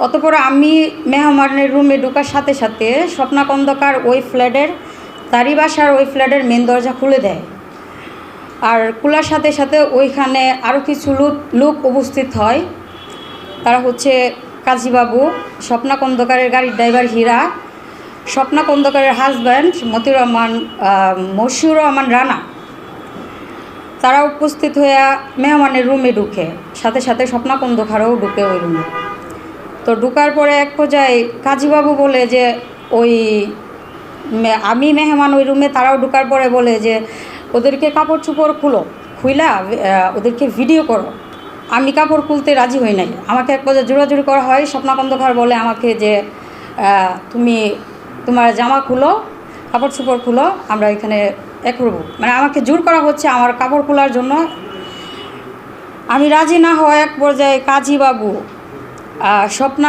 অতঃপর আমি মেহমানের রুমে ঢোকার সাথে সাথে স্বপ্না খন্দকার ওই ফ্ল্যাটের তারই বাসার ওই ফ্ল্যাটের মেন দরজা খুলে দেয়। আর খোলার সাথে সাথে ওইখানে আরও কিছু লোক উপস্থিত হয়। তারা হচ্ছে কাজীবাবু, স্বপ্না খন্দকারের গাড়ির ড্রাইভার হীরা, স্বপ্না খন্দকারের হাজব্যান্ড মশিউর রহমান রানা। তারা উপস্থিত হয়ে মেহমানের রুমে ঢুকে, সাথে সাথে স্বপ্না খন্দকারও ঢুকে ওই রুমে। তো ঢুকার পরে এক পর্যায়ে কাজীবাবু বলে যে আমি মেহমান ওই রুমে, তারাও ঢুকার পরে বলে যে ওদেরকে কাপড় চোপড় খুইলা ওদেরকে ভিডিও করো। আমি কাপড় খুলতে রাজি হই নাই। আমাকে এক পর্যায়ে জোরাজুরি করা হয়। স্বপ্না খন্দকার বলে আমাকে যে তুমি তোমার জামা খুলো, কাপড় চোপড় খুলো, আমরা এখানে করবো। মানে আমাকে জোর করা হচ্ছে আমার কাপড় খোলার জন্য। আমি রাজি না হওয়া এক পর্যায়ে কাজীবাবু স্বপ্না